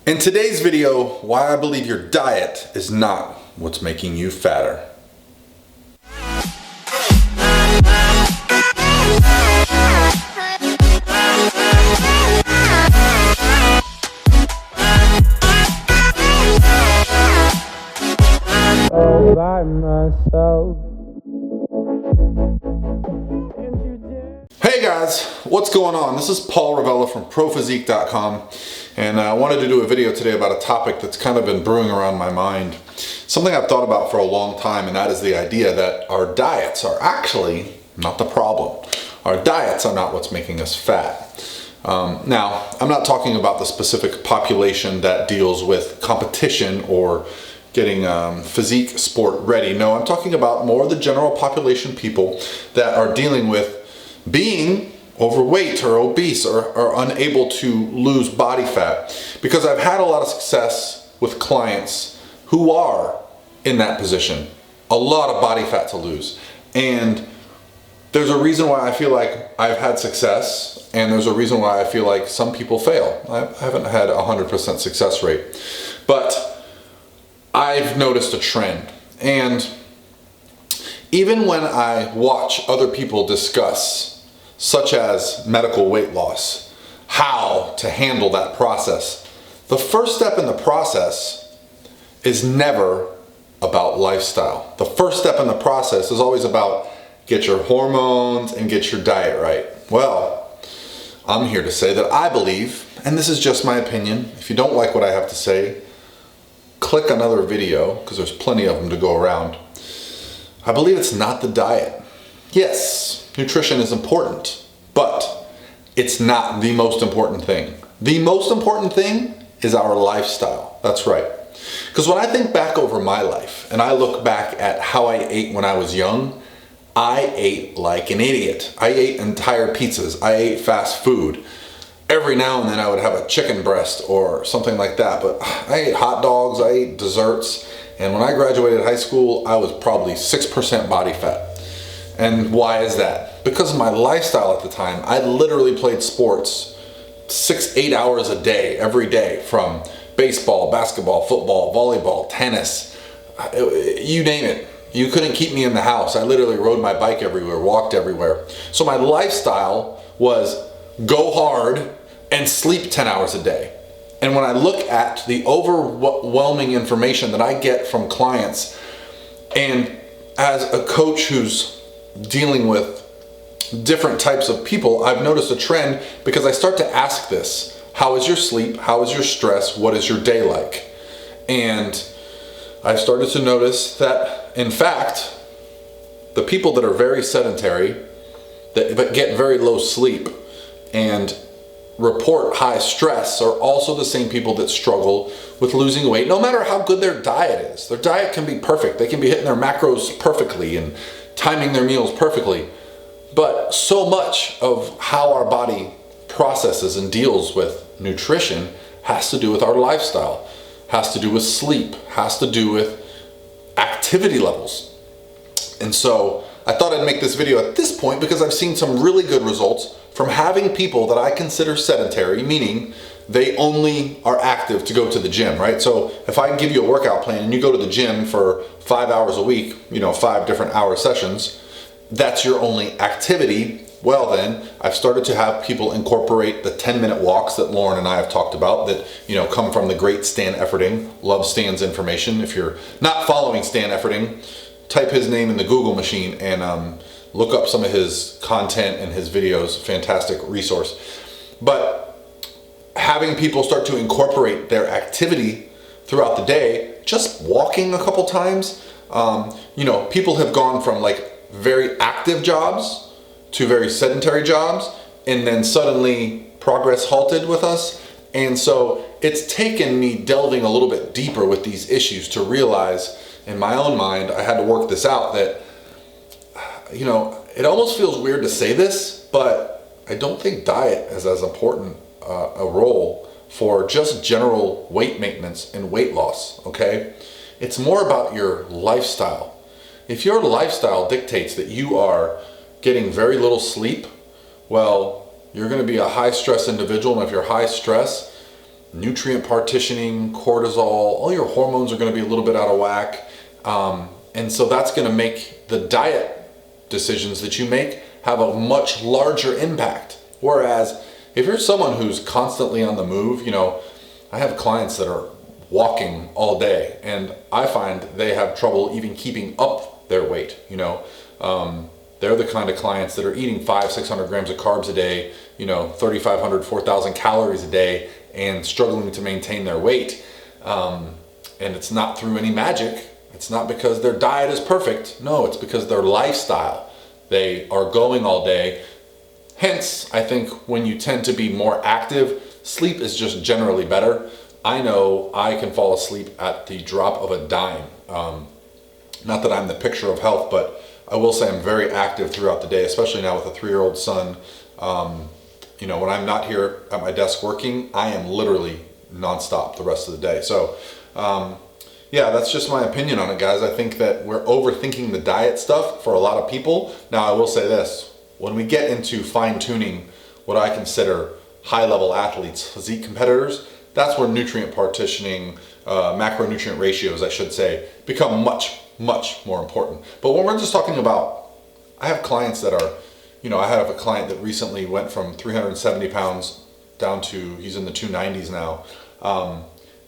In today's video, why I believe your diet is not what's making you fatter. All by myself. Hey guys, what's going on? This is Paul Ravella from ProPhysique.com, and I wanted to do a video today about a topic that's kind of been brewing around my mind. Something I've thought about for a long time, and that is the idea that our diets are actually not the problem. Our diets are not what's making us fat. Now, I'm not talking about the specific population that deals with competition or getting physique sport ready. No, I'm talking about more the general population people that are dealing with being overweight or obese or unable to lose body fat. Because I've had a lot of success with clients who are in that position, a lot of body fat to lose. And there's a reason why I feel like I've had success, and there's a reason why I feel like some people fail. I haven't had a 100% success rate, but I've noticed a trend. And even when I watch other people discuss, such as medical weight loss, how to handle that process, the first step in the process is never about lifestyle. The first step in the process is always about get your hormones and get your diet right. Well, I'm here to say that I believe, and this is just my opinion, if you don't like what I have to say, click another video, because there's plenty of them to go around. I believe it's not the diet. Yes, nutrition is important, but it's not the most important thing. The most important thing is our lifestyle. That's right. Because when I think back over my life and I look back at how I ate when I was young, I ate like an idiot. I ate entire pizzas. I ate fast food. Every now and then I would have a chicken breast or something like that, but I ate hot dogs, I ate desserts, and when I graduated high school, I was probably 6% body fat. And why is that? Because of my lifestyle at the time. I literally played sports 6-8 hours a day, every day, from baseball, basketball, football, volleyball, tennis, you name it. You couldn't keep me in the house. I literally rode my bike everywhere, walked everywhere. So my lifestyle was go hard and sleep 10 hours a day. And when I look at the overwhelming information that I get from clients, and as a coach who's dealing with different types of people, I've noticed a trend because I start to ask this: how is your sleep? How is your stress? What is your day like? And I've started to notice that, in fact, the people that are very sedentary, that get very low sleep and report high stress, are also the same people that struggle with losing weight, no matter how good their diet is. Their diet can be perfect. They can be hitting their macros perfectly and timing their meals perfectly. But so much of how our body processes and deals with nutrition has to do with our lifestyle, has to do with sleep, has to do with activity levels. And so I thought I'd make this video at this point because I've seen some really good results from having people that I consider sedentary, meaning they only are active to go to the gym, right? So if I give you a workout plan and you go to the gym for 5 hours a week, 5 different hour sessions, that's your only activity. Well then, I've started to have people incorporate the 10-minute walks that Lauren and I have talked about that, come from the great Stan Efferding. Love Stan's information. If you're not following Stan Efferding, type his name in the Google machine and look up some of his content and his videos. Fantastic resource. But having people start to incorporate their activity throughout the day, just walking a couple times, people have gone from like very active jobs to very sedentary jobs, and then suddenly progress halted with us. And so it's taken me delving a little bit deeper with these issues to realize in my own mind, I had to work this out, that it almost feels weird to say this, but I don't think diet is as important a role for just general weight maintenance and weight loss, okay? It's more about your lifestyle. If your lifestyle dictates that you are getting very little sleep, well, you're going to be a high stress individual, and if you're high stress, nutrient partitioning, cortisol, all your hormones are going to be a little bit out of whack. And so that's going to make the diet decisions that you make have a much larger impact. Whereas if you're someone who's constantly on the move, I have clients that are walking all day, and I find they have trouble even keeping up their weight. They're the kind of clients that are eating 500-600 grams of carbs a day, 3,500, 4,000 calories a day, and struggling to maintain their weight. And it's not through any magic. It's not because their diet is perfect. No, it's because their lifestyle. They are going all day. Hence, I think when you tend to be more active, sleep is just generally better. I know I can fall asleep at the drop of a dime. Not that I'm the picture of health, but I will say I'm very active throughout the day, especially now with a 3-year-old son. When I'm not here at my desk working, I am literally nonstop the rest of the day. So, yeah, that's just my opinion on it, guys. I think that we're overthinking the diet stuff for a lot of people. Now, I will say this. When we get into fine-tuning what I consider high-level athletes, physique competitors, that's where nutrient partitioning, macronutrient ratios, I should say, become much, much more important. But when we're just talking about, I have clients that are, I have a client that recently went from 370 pounds down to, he's in the 290s now.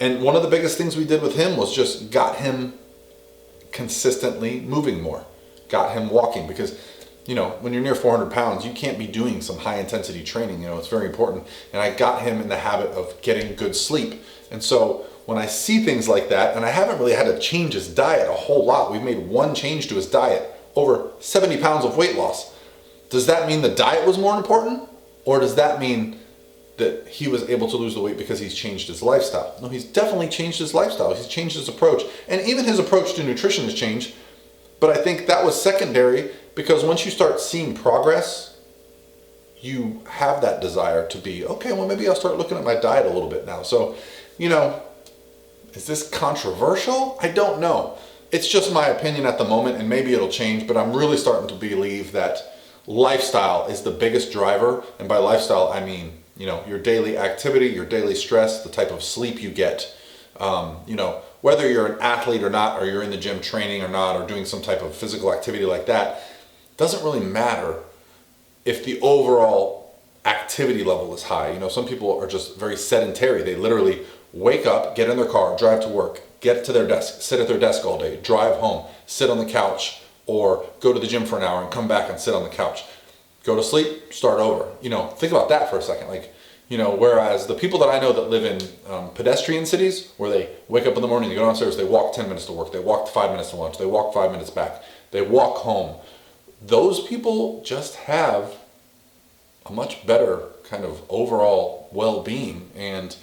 And one of the biggest things we did with him was just got him consistently moving more, got him walking, because when you're near 400 pounds, you can't be doing some high intensity training. It's very important. And I got him in the habit of getting good sleep. And so when I see things like that, and I haven't really had to change his diet a whole lot. We've made one change to his diet, over 70 pounds of weight loss. Does that mean the diet was more important? Or does that mean that he was able to lose the weight because he's changed his lifestyle? No, he's definitely changed his lifestyle. He's changed his approach. And even his approach to nutrition has changed. But I think that was secondary, because once you start seeing progress, you have that desire to be, okay, well, maybe I'll start looking at my diet a little bit now. So, is this controversial? I don't know. It's just my opinion at the moment, and maybe it'll change, but I'm really starting to believe that lifestyle is the biggest driver. And by lifestyle, I mean, your daily activity, your daily stress, the type of sleep you get. Whether you're an athlete or not, or you're in the gym training or not, or doing some type of physical activity like that, doesn't really matter if the overall activity level is high. Some people are just very sedentary. They literally wake up, get in their car, drive to work, get to their desk, sit at their desk all day, drive home, sit on the couch, or go to the gym for an hour and come back and sit on the couch. Go to sleep, start over. Think about that for a second. Whereas the people that I know that live in pedestrian cities, where they wake up in the morning, they go downstairs, they walk 10 minutes to work, they walk 5 minutes to lunch, they walk 5 minutes back, they walk home. Those people just have a much better kind of overall well-being. And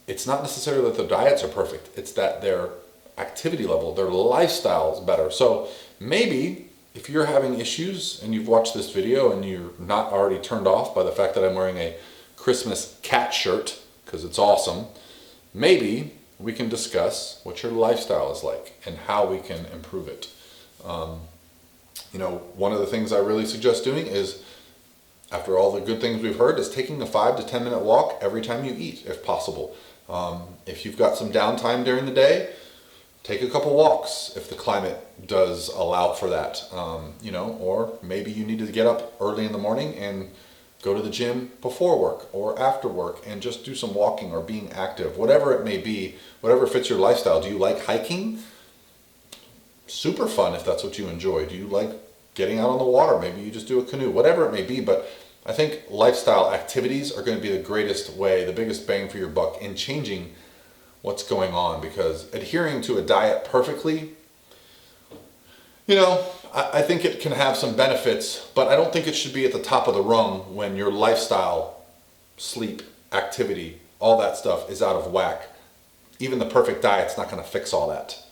it's not necessarily that their diets are perfect. It's that their activity level, their lifestyle is better. So maybe if you're having issues and you've watched this video and you're not already turned off by the fact that I'm wearing a Christmas cat shirt, because it's awesome, maybe we can discuss what your lifestyle is like and how we can improve it. One of the things I really suggest doing is, after all the good things we've heard, is taking a 5 to 10 minute walk every time you eat, if possible. If you've got some downtime during the day, take a couple walks if the climate does allow for that. Or maybe you need to get up early in the morning and go to the gym before work or after work and just do some walking or being active, whatever it may be, whatever fits your lifestyle. Do you like hiking? Super fun if that's what you enjoy. Do you like getting out on the water? Maybe you just do a canoe, whatever it may be. But I think lifestyle activities are going to be the greatest way, the biggest bang for your buck in changing what's going on, because adhering to a diet perfectly, I think it can have some benefits, but I don't think it should be at the top of the rung when your lifestyle, sleep, activity, all that stuff is out of whack. Even the perfect diet's not going to fix all that.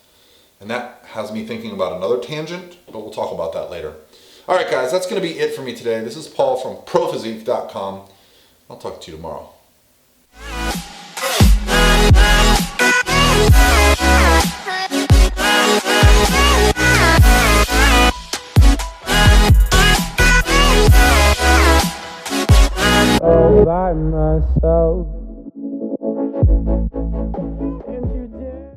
And that has me thinking about another tangent, but we'll talk about that later. All right, guys, that's going to be it for me today. This is Paul from ProPhysique.com. I'll talk to you tomorrow.